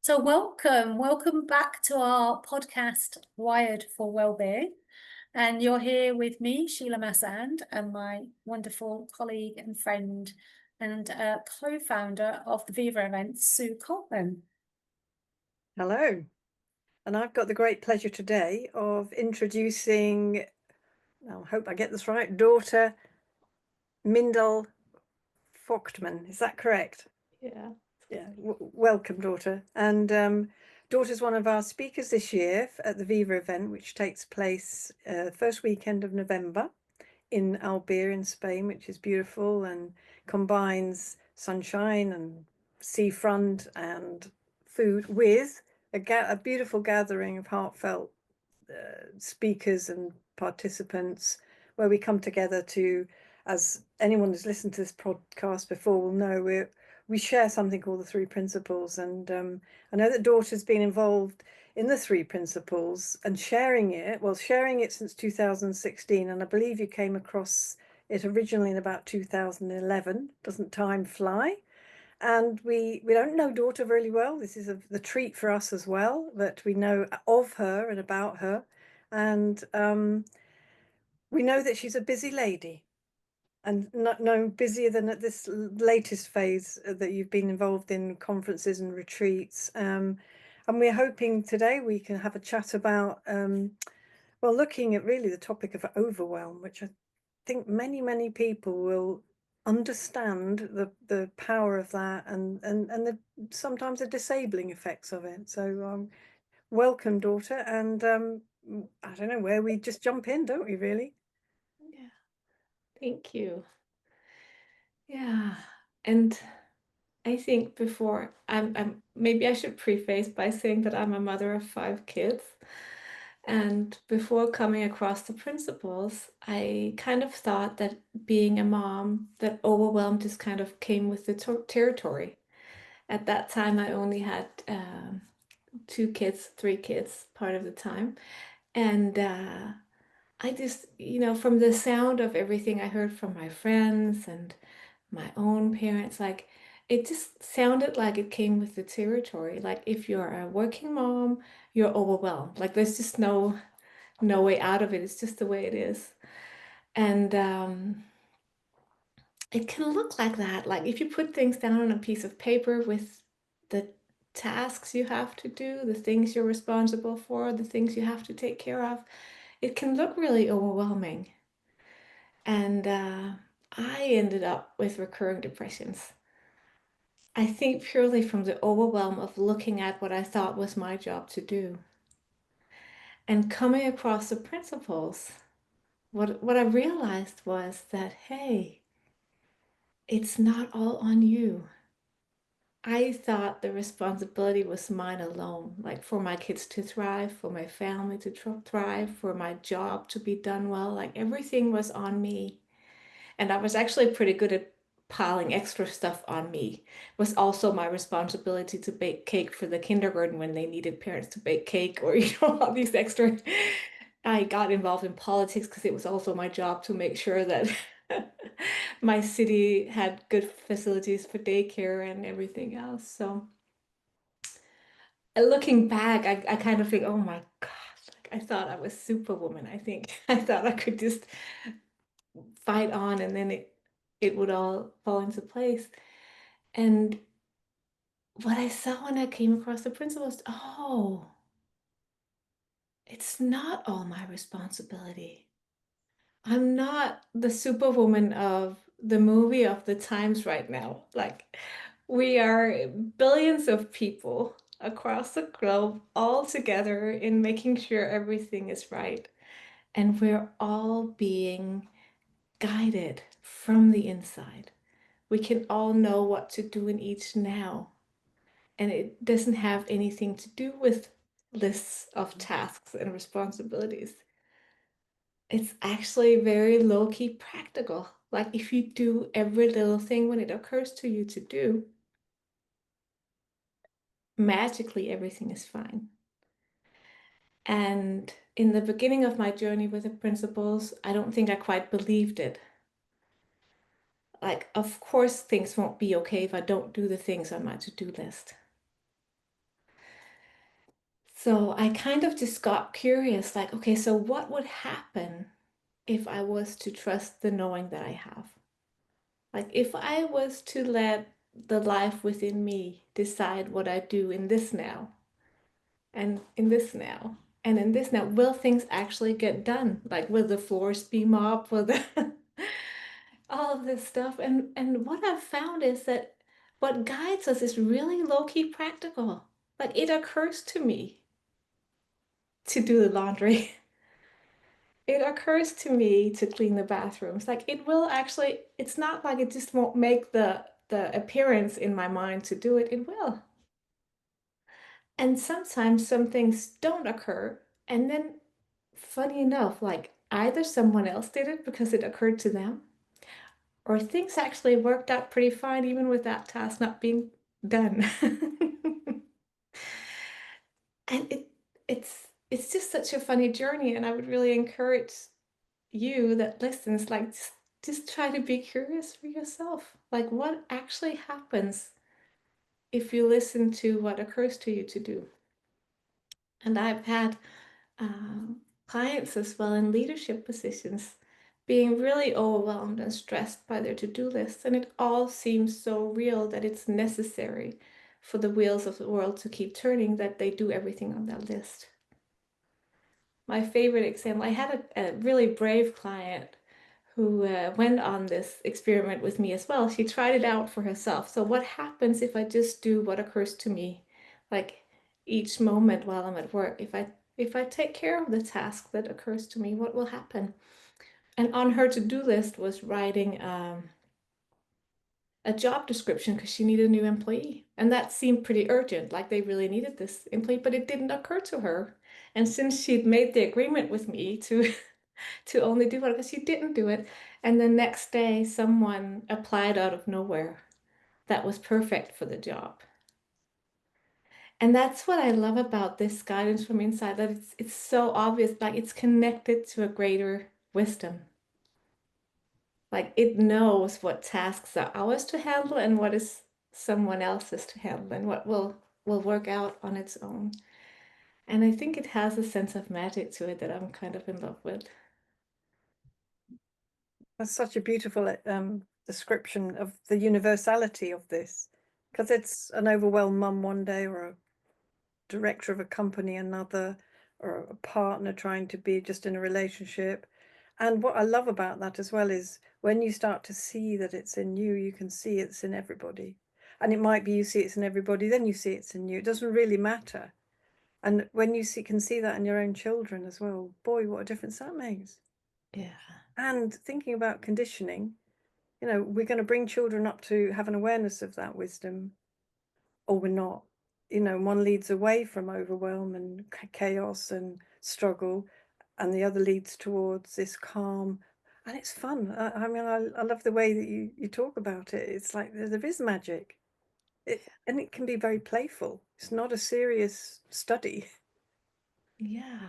So welcome back to our podcast, Wired for Wellbeing. And you're here with me, Sheila Massand, and my wonderful colleague and friend and co-founder of the Viva event, Sue Coltman. Hello, and I've got the great pleasure today of introducing, I hope I get this right, Dorthe Myndal Fogtmann. Is that correct? Yeah. Yeah, welcome, Dorthe. And Dorthe's one of our speakers this year at the Viva event, which takes place first weekend of November in Albert in Spain, which is beautiful and combines sunshine and seafront and food with a beautiful gathering of heartfelt speakers and participants where we come together to, as anyone who's listened to this podcast before will know, we share something called the three principles. And I know that Dorthe's been involved in the three principles and sharing it since 2016. And I believe you came across it originally in about 2011. Doesn't time fly? And we don't know Dorthe really well. This is the treat for us as well, that we know of her and about her. And we know that she's a busy lady, and not no busier than at this latest phase that you've been involved in conferences and retreats. And we're hoping today we can have a chat about, looking at really the topic of overwhelm, which I think many people will understand the power of that and sometimes the disabling effects of it. So welcome, Dorthe, and I don't know where we just jump in, don't we, really? Yeah. Thank you. Yeah. And I think before I'm maybe I should preface by saying that I'm a mother of 5 kids. And before coming across the principles, I kind of thought that being a mom, that overwhelm just kind of came with the territory. At that time, I only had 2 kids, 3 kids part of the time. And I just, from the sound of everything I heard from my friends and my own parents, like it just sounded like it came with the territory. Like if you're a working mom, you're overwhelmed. Like there's just no way out of it. It's just the way it is. And it can look like that. Like if you put things down on a piece of paper with the tasks you have to do, the things you're responsible for, the things you have to take care of, it can look really overwhelming. And I ended up with recurring depressions. I think purely from the overwhelm of looking at what I thought was my job to do. And coming across the principles, what I realized was that, hey, it's not all on you. I thought the responsibility was mine alone, like for my kids to thrive, for my family to thrive, for my job to be done well. Like everything was on me. And I was actually pretty good at piling extra stuff on me. It was also my responsibility to bake cake for the kindergarten when they needed parents to bake cake or, all these extra. I got involved in politics because it was also my job to make sure that my city had good facilities for daycare and everything else. So looking back, I kind of think, oh my God, like I thought I was Superwoman. I think I thought I could just fight on and then it would all fall into place. And what I saw when I came across the principles, oh, it's not all my responsibility. I'm not the superwoman of the movie of the times right now. Like, we are billions of people across the globe all together in making sure everything is right. And we're all being guided from the inside. We can all know what to do in each now. And it doesn't have anything to do with lists of tasks and responsibilities. It's actually very low-key practical. Like if you do every little thing when it occurs to you to do, magically everything is fine. And in the beginning of my journey with the principles, I don't think I quite believed it. Like, of course, things won't be okay if I don't do the things on my to-do list. So I kind of just got curious, like, okay, so what would happen if I was to trust the knowing that I have? Like, if I was to let the life within me decide what I do in this now, and in this now, and in this now, will things actually get done? Like, will the floors be mopped? Will the all of this stuff? And what I've found is that what guides us is really low-key practical. Like, it occurs to me to do the laundry. It occurs to me to clean the bathrooms. Like, it will actually, it's not like it just won't make the appearance in my mind to do it. It will. And sometimes some things don't occur. And then, funny enough, like either someone else did it because it occurred to them, or things actually worked out pretty fine even with that task not being done. And it's just such a funny journey. And I would really encourage you that listens, like just try to be curious for yourself. Like, what actually happens if you listen to what occurs to you to do? And I've had clients as well in leadership positions being really overwhelmed and stressed by their to-do lists, and it all seems so real that it's necessary for the wheels of the world to keep turning that they do everything on that list. My favorite example, I had a really brave client who went on this experiment with me as well. She tried it out for herself. So what happens if I just do what occurs to me, like each moment while I'm at work? If I take care of the task that occurs to me, what will happen? And on her to-do list was writing a job description because she needed a new employee. And that seemed pretty urgent, like they really needed this employee, but it didn't occur to her. And since she'd made the agreement with me to to only do it because she didn't do it. And the next day, someone applied out of nowhere that was perfect for the job. And that's what I love about this guidance from inside, that it's so obvious, like it's connected to a greater wisdom. Like it knows what tasks are ours to handle and what is someone else's to handle and what will work out on its own. And I think it has a sense of magic to it that I'm kind of in love with. That's such a beautiful description of the universality of this, because it's an overwhelmed mum one day, or a director of a company another, or a partner trying to be just in a relationship. And what I love about that as well is when you start to see that it's in you, you can see it's in everybody. And it might be you see it's in everybody, then you see it's in you. It doesn't really matter. And when you can see that in your own children as well, boy, what a difference that makes. Yeah. And thinking about conditioning, we're going to bring children up to have an awareness of that wisdom, or we're not. One leads away from overwhelm and chaos and struggle, and the other leads towards this calm. And it's fun. I mean, I love the way that you talk about it. It's like there is magic. And it can be very playful. It's not a serious study. Yeah.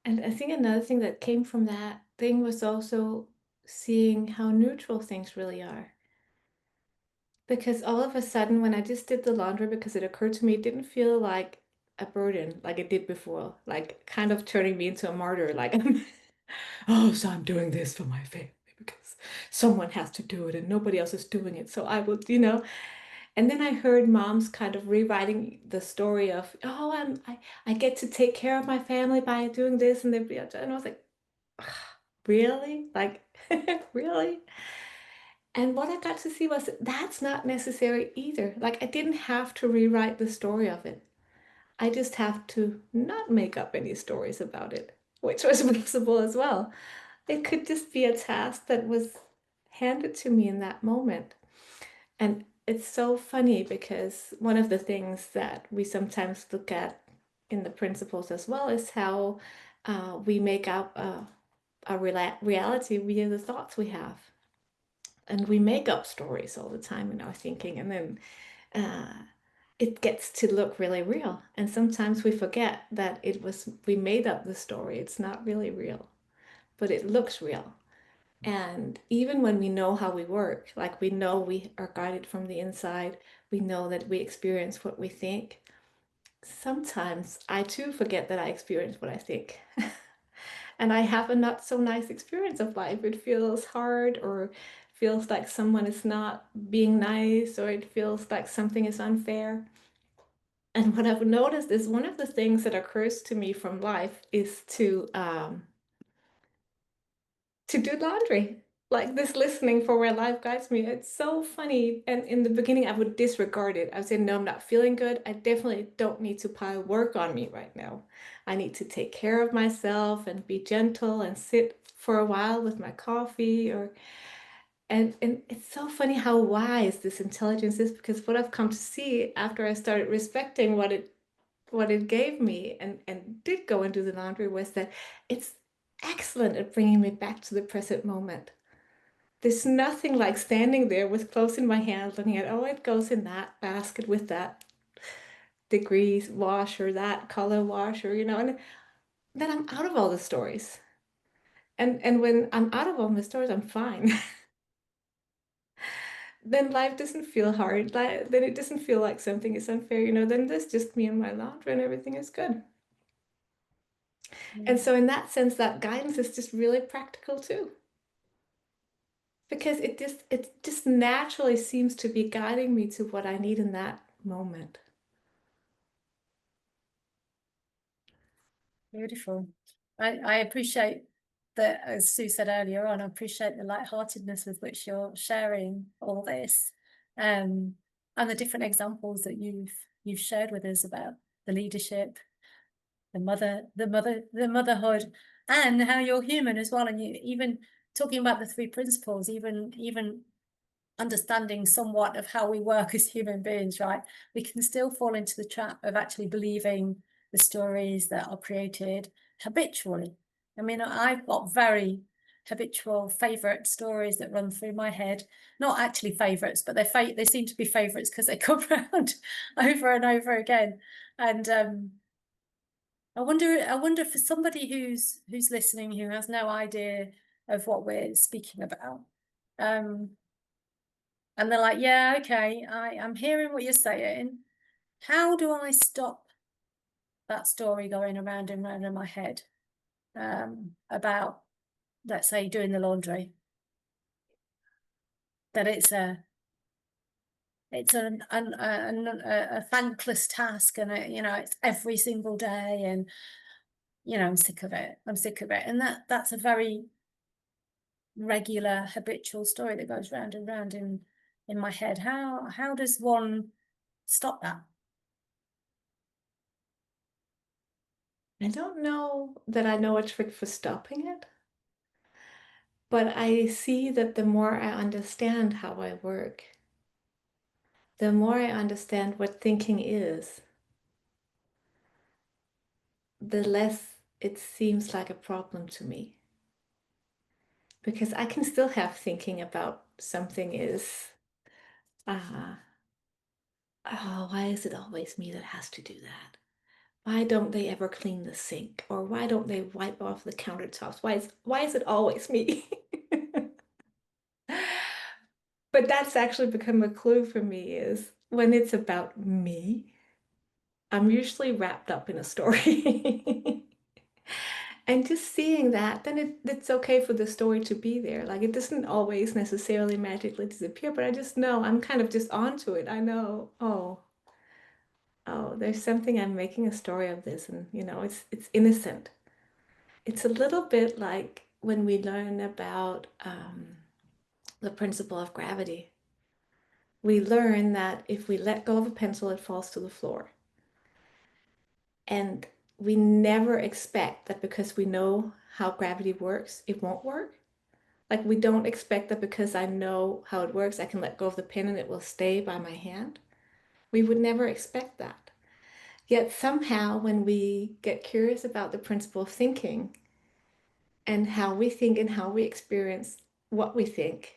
And I think another thing that came from that thing was also seeing how neutral things really are. Because all of a sudden, when I just did the laundry, because it occurred to me, it didn't feel like a burden like it did before, like kind of turning me into a martyr. Like, oh, so I'm doing this for my family because someone has to do it and nobody else is doing it. So I will. And then I heard moms kind of rewriting the story of, oh, I get to take care of my family by doing this and and I was like, really? Like, really? And what I got to see was that's not necessary either. Like, I didn't have to rewrite the story of it. I just have to not make up any stories about it, which was possible as well. It could just be a task that was handed to me in that moment. And it's so funny because one of the things that we sometimes look at in the principles as well is how we make up a reality via the thoughts we have. And we make up stories all the time in our thinking, and then uh, it gets to look really real. And sometimes we forget that we made up the story. It's not really real, but it looks real. And even when we know how we work, like we know we are guided from the inside, we know that we experience what we think. sometimes I too forget that I experience what I think. And I have a not so nice experience of life. It feels hard, or feels like someone is not being nice, or it feels like something is unfair. And what I've noticed is one of the things that occurs to me from life is to do laundry. Like this listening for where life guides me. It's so funny. And in the beginning, I would disregard it. I would say, no, I'm not feeling good. I definitely don't need to pile work on me right now. I need to take care of myself and be gentle and sit for a while with my coffee, or and it's so funny how wise this intelligence is, because what I've come to see after I started respecting what it gave me, and did go and do the laundry, was that it's excellent at bringing me back to the present moment. There's nothing like standing there with clothes in my hand looking at, oh, it goes in that basket with that degrees wash or that color wash, or and then I'm out of all the stories. And when I'm out of all the stories, I'm fine. Then life doesn't feel hard. Then it doesn't feel like something is unfair, then there's just me and my laundry and everything is good. And so in that sense, that guidance is just really practical too. Because it just naturally seems to be guiding me to what I need in that moment. Beautiful. I appreciate that, as Sue said earlier on, I appreciate the lightheartedness with which you're sharing all this, and the different examples that you've shared with us about the leadership, the motherhood, and how you're human as well. And you even talking about the three principles, even understanding somewhat of how we work as human beings, right? We can still fall into the trap of actually believing the stories that are created habitually. I mean, I've got very habitual favorite stories that run through my head. Not actually favorites, but they seem to be favorites because they come around over and over again. And I wonder for somebody who's listening, who has no idea of what we're speaking about, um, and they're like, yeah, okay, I'm hearing what you're saying. How do I stop that story going around and round in my head, about, let's say, doing the laundry? That it's a thankless task, and it's every single day, and I'm sick of it. I'm sick of it, and that's a very regular habitual story that goes round and round in my head. How does one stop that? I don't know that I know a trick for stopping it, but I see that the more I understand how I work, the more I understand what thinking is, the less it seems like a problem to me. Because I can still have thinking about something is, uh, oh, why is it always me that has to do that? Why don't they ever clean the sink? Or why don't they wipe off the countertops? Why is it always me? But that's actually become a clue for me, is when it's about me, I'm usually wrapped up in a story. And just seeing that, then it's okay for the story to be there. Like it doesn't always necessarily magically disappear, but I just know I'm kind of just onto it. I know, oh, there's something, I'm making a story of this, and it's innocent. It's a little bit like when we learn about the principle of gravity. We learn that if we let go of a pencil, it falls to the floor. And we never expect that because we know how gravity works, it won't work. Like we don't expect that because I know how it works, I can let go of the pen and it will stay by my hand. We would never expect that. Yet somehow, when we get curious about the principle of thinking and how we think and how we experience what we think,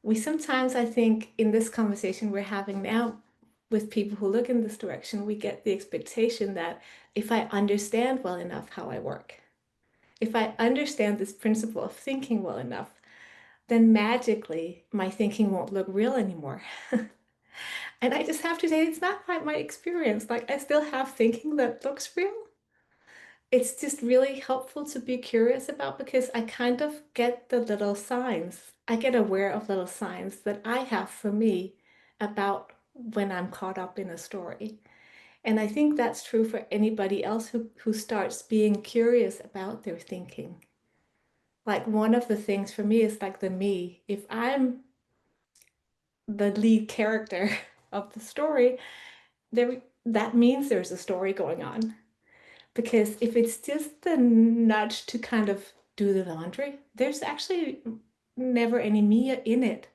we sometimes, I think, in this conversation we're having now with people who look in this direction, we get the expectation that if I understand well enough how I work, if I understand this principle of thinking well enough, then magically my thinking won't look real anymore. And I just have to say, it's not quite my experience. Like, I still have thinking that looks real. It's just really helpful to be curious about because I kind of get the little signs. I get aware of little signs that I have for me about when I'm caught up in a story. And I think that's true for anybody else who starts being curious about their thinking. Like one of the things for me is like the me. If I'm the lead character of the story, that means there's a story going on. Because if it's just the nudge to kind of do the laundry, there's actually never any me in it.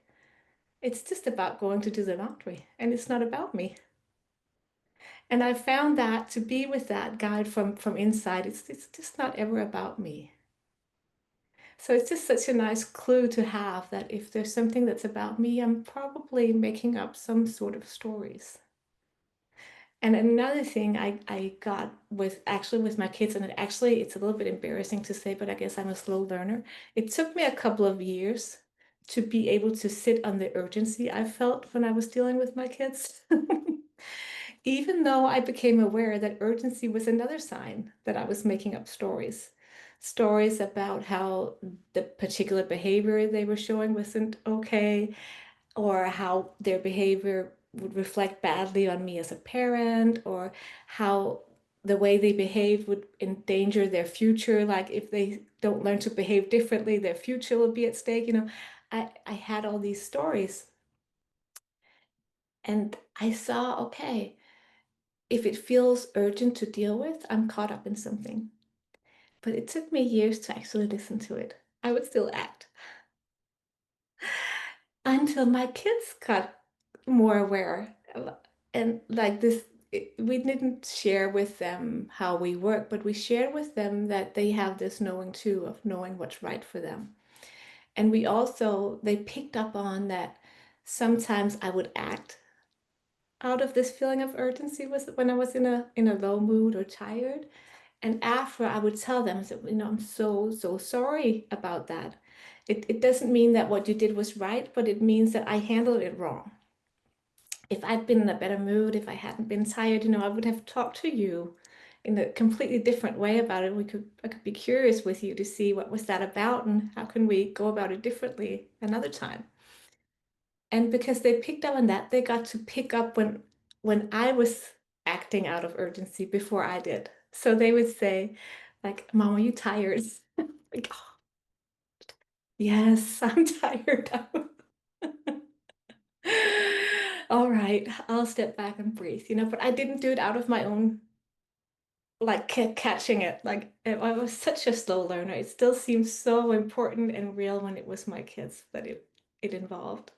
It's just about going to do the laundry, and it's not about me. And I found that to be with that guide from inside, it's just not ever about me. So it's just such a nice clue to have that if there's something that's about me, I'm probably making up some sort of stories. And another thing I got with actually with my kids, and it's a little bit embarrassing to say, but I guess I'm a slow learner. It took me a couple of years to be able to sit on the urgency I felt when I was dealing with my kids. Even though I became aware that urgency was another sign that I was making up stories. Stories about how the particular behavior they were showing wasn't okay, or how their behavior would reflect badly on me as a parent, or how the way they behave would endanger their future. Like if they don't learn to behave differently, their future will be at stake. I had all these stories and I saw, okay, if it feels urgent to deal with, I'm caught up in something. But it took me years to actually listen to it. I would still act until my kids got more aware. And like this, we didn't share with them how we work, but we shared with them that they have this knowing too of knowing what's right for them. And they picked up on that sometimes I would act out of this feeling of urgency was when I was in a low mood or tired. And after I would tell them, I said, I'm so sorry about that. It doesn't mean that what you did was right, but it means that I handled it wrong. If I'd been in a better mood, if I hadn't been tired, I would have talked to you in a completely different way about it. I could be curious with you to see what was that about and how can we go about it differently another time. And because they picked up on that, they got to pick up when I was acting out of urgency before I did. So they would say, like, Mom, are you tired? Like, oh, yes, I'm tired. All right, I'll step back and breathe. But I didn't do it out of my own, like, catching it. Like, I was such a slow learner. It still seems so important and real when it was my kids that it involved.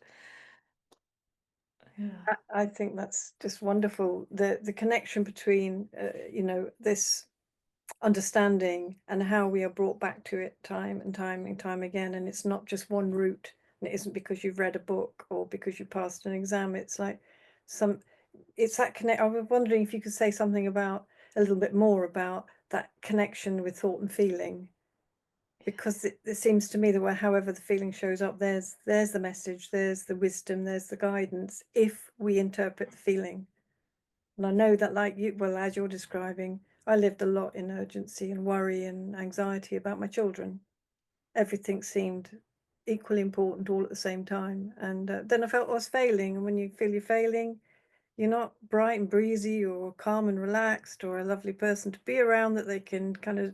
Yeah. I think that's just wonderful. The connection between, this understanding and how we are brought back to it time and time and time again. And it's not just one route. And it isn't because you've read a book or because you passed an exam. It's like it's that connect. I was wondering if you could say something about a little bit more about that connection with thought and feeling, because it seems to me that however the feeling shows up, there's the message, there's the wisdom, there's the guidance, if we interpret the feeling. And I know that, like you, well, as you're describing, I lived a lot in urgency and worry and anxiety about my children. Everything seemed equally important all at the same time. And then I felt I was failing. And when you feel you're failing, you're not bright and breezy or calm and relaxed or a lovely person to be around that they can kind of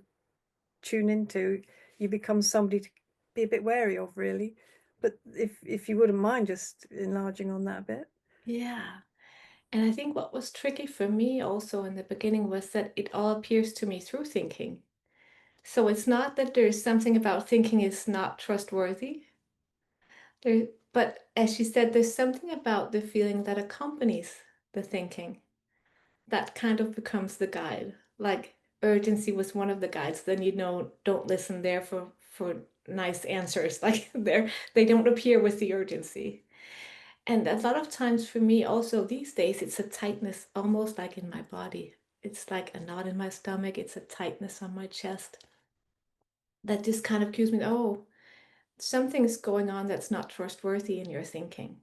tune into. You become somebody to be a bit wary of, really. But if you wouldn't mind just enlarging on that a bit. Yeah. And I think what was tricky for me also in the beginning was that it all appears to me through thinking. So it's not that there's something about thinking is not trustworthy. But as you said, there's something about the feeling that accompanies the thinking that kind of becomes the guide. Like urgency was one of the guides. Then don't listen there for nice answers. Like they don't appear with the urgency. And a lot of times for me also these days, it's a tightness almost like in my body. It's like a knot in my stomach. It's a tightness on my chest that just kind of cues me, oh, something's going on that's not trustworthy in your thinking.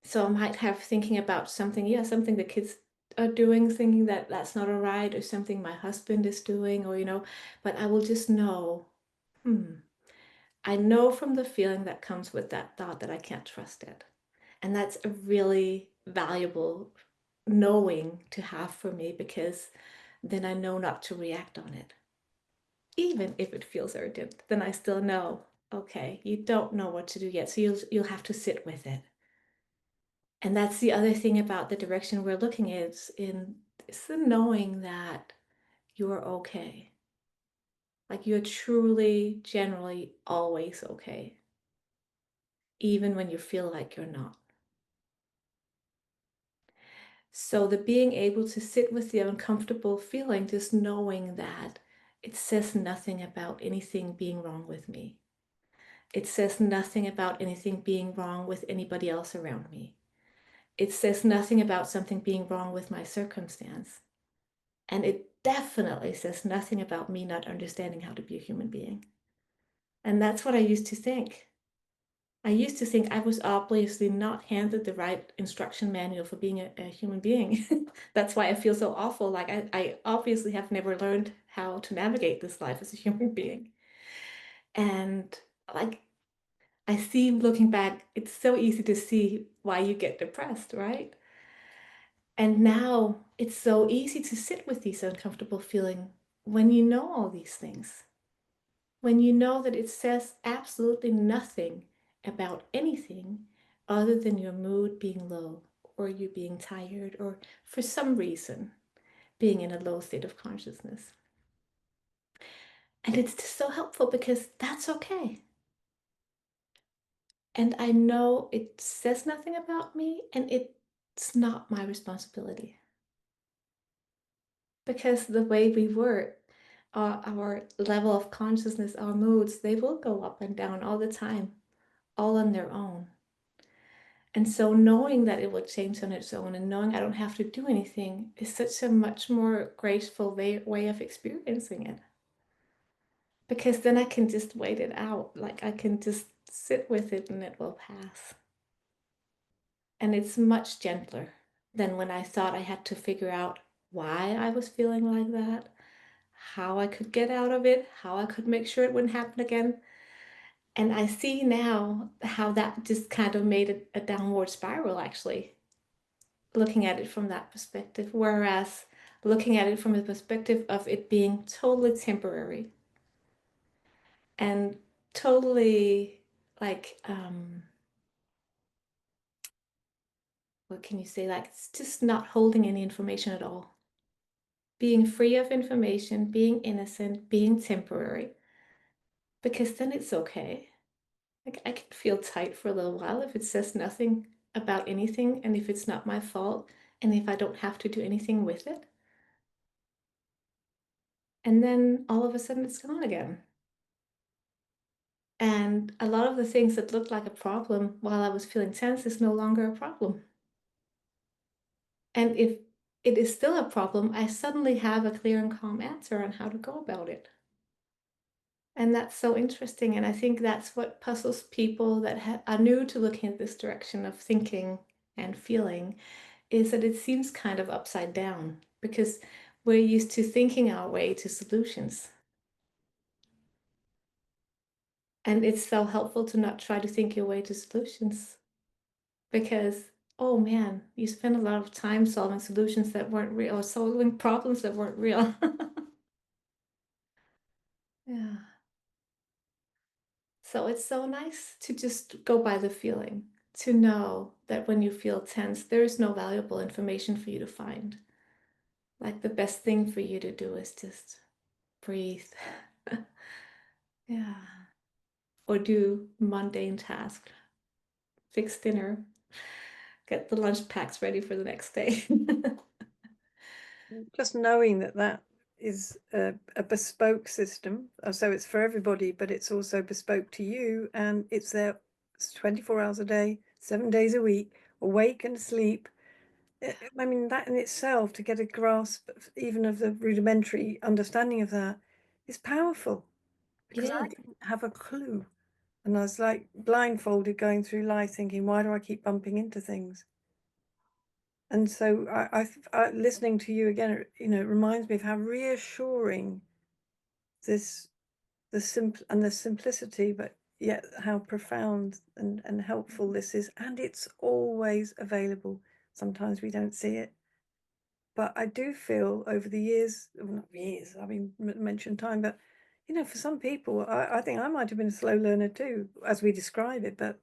So I might have thinking about something, yeah, something the kids are doing, thinking that that's not all right, or something my husband is doing, or, but I will just know, I know from the feeling that comes with that thought that I can't trust it. And that's a really valuable knowing to have for me, because then I know not to react on it. Even if it feels urgent, then I still know, okay, you don't know what to do yet, so you'll have to sit with it. And that's the other thing about the direction we're looking at, it's the knowing that you're okay. Like you're truly, generally always okay, even when you feel like you're not. So the being able to sit with the uncomfortable feeling, just knowing that it says nothing about anything being wrong with me. It says nothing about anything being wrong with anybody else around me. It says nothing about something being wrong with my circumstance. And it definitely says nothing about me not understanding how to be a human being. And that's what I used to think. I used to think I was obviously not handed the right instruction manual for being a human being. That's why I feel so awful. Like I obviously have never learned how to navigate this life as a human being. And like I see looking back, it's so easy to see why you get depressed, right? And now it's so easy to sit with these uncomfortable feelings when you know all these things. When you know that it says absolutely nothing about anything other than your mood being low, or you being tired, or for some reason being in a low state of consciousness. And it's just so helpful because that's okay. And I know it says nothing about me, and it's not my responsibility. Because the way we work, our level of consciousness, our moods, they will go up and down all the time, all on their own. And so knowing that it will change on its own, and knowing I don't have to do anything, is such a much more graceful way of experiencing it. Because then I can just wait it out. Like I can just sit with it and it will pass. And it's much gentler than when I thought I had to figure out why I was feeling like that, how I could get out of it, how I could make sure it wouldn't happen again. And I see now how that just kind of made it a downward spiral, actually, looking at it from that perspective. Whereas looking at it from the perspective of it being totally temporary and totally like, what can you say? Like, it's just not holding any information at all. Being free of information, being innocent, being temporary, because then it's okay. Like I can feel tight for a little while if it says nothing about anything, and if it's not my fault, and if I don't have to do anything with it. And then all of a sudden it's gone again. And a lot of the things that looked like a problem while I was feeling tense is no longer a problem. And if it is still a problem, I suddenly have a clear and calm answer on how to go about it. And that's so interesting. And I think that's what puzzles people that are new to looking at this direction of thinking and feeling, is that it seems kind of upside down because we're used to thinking our way to solutions. And it's so helpful to not try to think your way to solutions, because, oh man, you spend a lot of time solving solutions that weren't real, or solving problems that weren't real. Yeah. So it's so nice to just go by the feeling, to know that when you feel tense, there is no valuable information for you to find. Like the best thing for you to do is just breathe. Yeah. Or do mundane tasks, fix dinner, get the lunch packs ready for the next day. Just knowing that that is a bespoke system, so it's for everybody, but it's also bespoke to you, and it's there 24 hours a day, 7 days a week, awake and asleep. I mean, that in itself, to get a grasp even of the rudimentary understanding of that, is powerful, It because I is. didn't have a clue And I was like blindfolded going through life thinking, why do I keep bumping into things? And so listening to you again, you know, it reminds me of how reassuring the simplicity, but yet how profound and helpful this is. And it's always available. Sometimes we don't see it. But I do feel over the years, well, not years, I mean, mentioned time, but, you know, for some people, I think I might have been a slow learner too, as we describe it. But,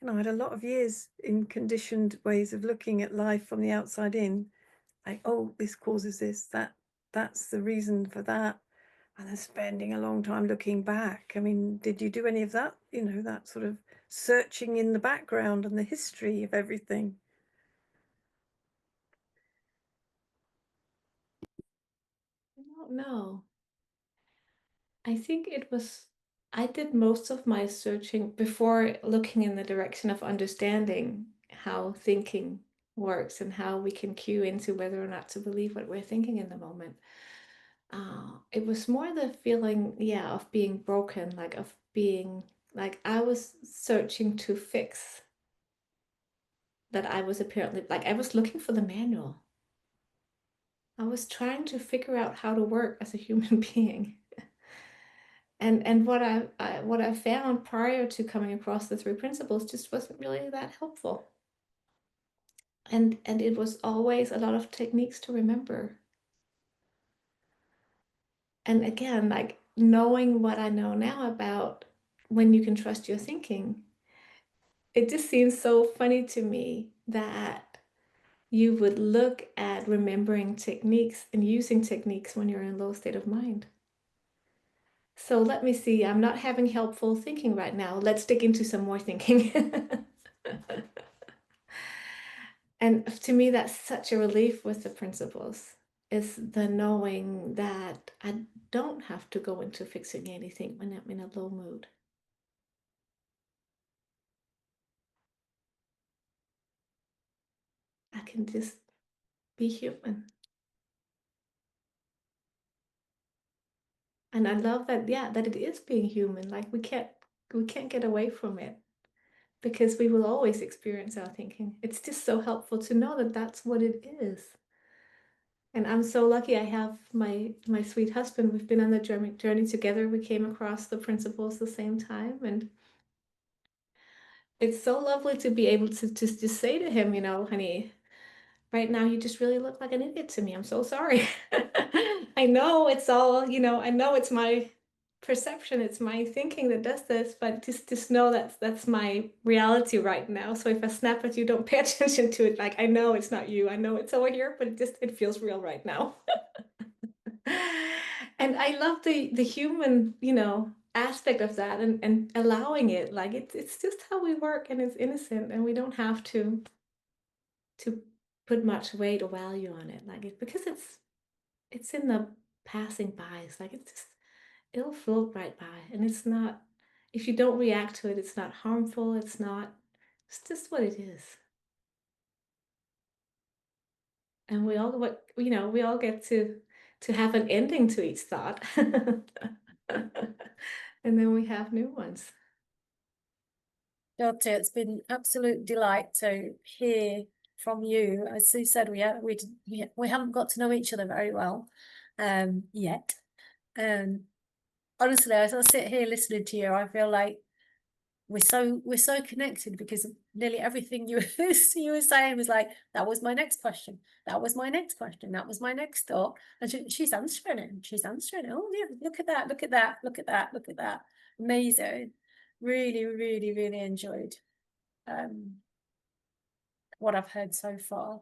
you know, I had a lot of years in conditioned ways of looking at life from the outside in, like, oh, this causes this, that's the reason for that. And then spending a long time looking back. I mean, did you do any of that? You know, that sort of searching in the background and the history of everything. I don't know. I think I did most of my searching before looking in the direction of understanding how thinking works and how we can cue into whether or not to believe what we're thinking in the moment. It was more the feeling, yeah, of being broken, like of being like I was searching to fix that I was apparently like I was looking for the manual. I was trying to figure out how to work as a human being. And what I found prior to coming across the three principles just wasn't really that helpful. And it was always a lot of techniques to remember. And again, like knowing what I know now about when you can trust your thinking, it just seems so funny to me that you would look at remembering techniques and using techniques when you're in a low state of mind. So let me see, I'm not having helpful thinking right now. Let's dig into some more thinking. And to me, that's such a relief with the principles, is the knowing that I don't have to go into fixing anything when I'm in a low mood. I can just be human. And I love that, yeah, that it is being human. Like we can't get away from it because we will always experience our thinking. It's just so helpful to know that that's what it is. And I'm so lucky I have my sweet husband. We've been on the journey together. We came across the principles the same time, and it's so lovely to be able to just say to him, you know, honey, right now you just really look like an idiot to me. I'm so sorry. I know it's all, you know, I know it's my perception, it's my thinking that does this, but just know that's my reality right now. So if I snap at you, don't pay attention to it. Like I know it's not you. I know it's over here, but it feels real right now. And I love the human, you know, aspect of that and allowing it. Like it's just how we work and it's innocent and we don't have to put much weight or value on it. Like it because it's in the passing by. It's like it's just it'll float right by. And it's not if you don't react to it, it's not harmful. It's just what it is. And we all what you know, we all get to have an ending to each thought. And then we have new ones. Dorthe, it's been absolute delight to hear from you. As Sue said, we haven't got to know each other very well yet. Honestly, as I sit here listening to you, I feel like we're so connected because nearly everything you were saying was like, that was my next question, that was my next question, that was my next thought, and she's answering it, she's answering it. Oh yeah, look at that, look at that, look at that, look at that. Amazing. Really, really, really enjoyed what I've heard so far.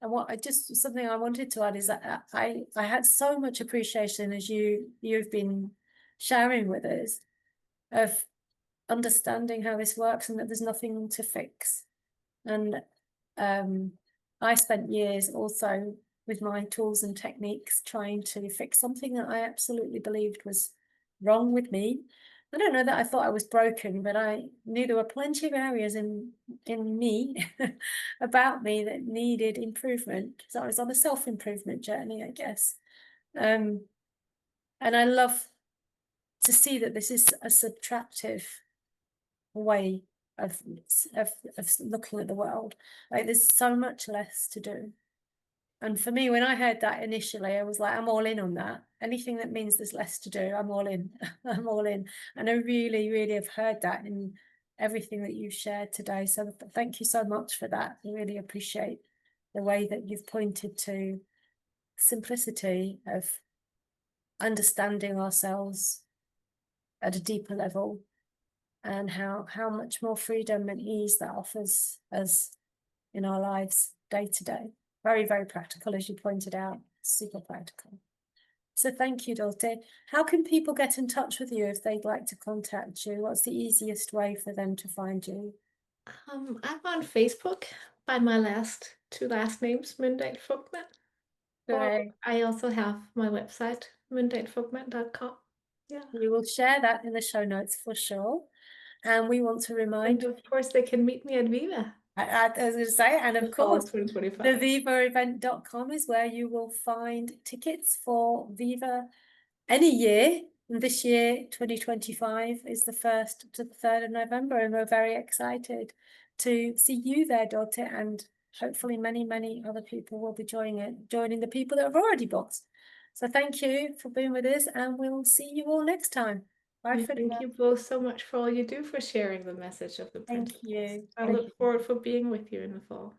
And what I just something I wanted to add is that I had so much appreciation as you've been sharing with us of understanding how this works and that there's nothing to fix. And I spent years also with my tools and techniques trying to fix something that I absolutely believed was wrong with me. I don't know that I thought I was broken, but I knew there were plenty of areas in me about me that needed improvement. So I was on a self-improvement journey, I guess. And I love to see that this is a subtractive way of looking at the world. Like there's so much less to do. And for me, when I heard that initially, I was like, I'm all in on that. Anything that means there's less to do, I'm all in. I'm all in. And I really, really have heard that in everything that you've shared today. So thank you so much for that. I really appreciate the way that you've pointed to simplicity of understanding ourselves at a deeper level, and how much more freedom and ease that offers us in our lives day to day. Very, very practical, as you pointed out, super practical. So thank you, Dorthe. How can people get in touch with you if they'd like to contact you? What's the easiest way for them to find you? I'm on Facebook by my two last names, Myndal Fogtmann. Or Great. I also have my website, myndalfogtmann.com. Yeah. You will share that in the show notes for sure. And we want to remind And of course, they can meet me at Viva. I was going to say, and in of the fall of course, 2025. thevivaevent.com is where you will find tickets for Viva any year. And this year, 2025, is the 1st to the 3rd of November, and we're very excited to see you there, Dorthe, and hopefully many, many other people will be joining the people that have already booked. So thank you for being with us, and we'll see you all next time. Bye for Thank now. you both so much for all you do for sharing the message of the Thank principles. you. I Thank look you. forward for being with you in the fall.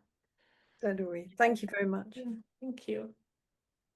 So do we. Thank you very much. Yeah, thank you.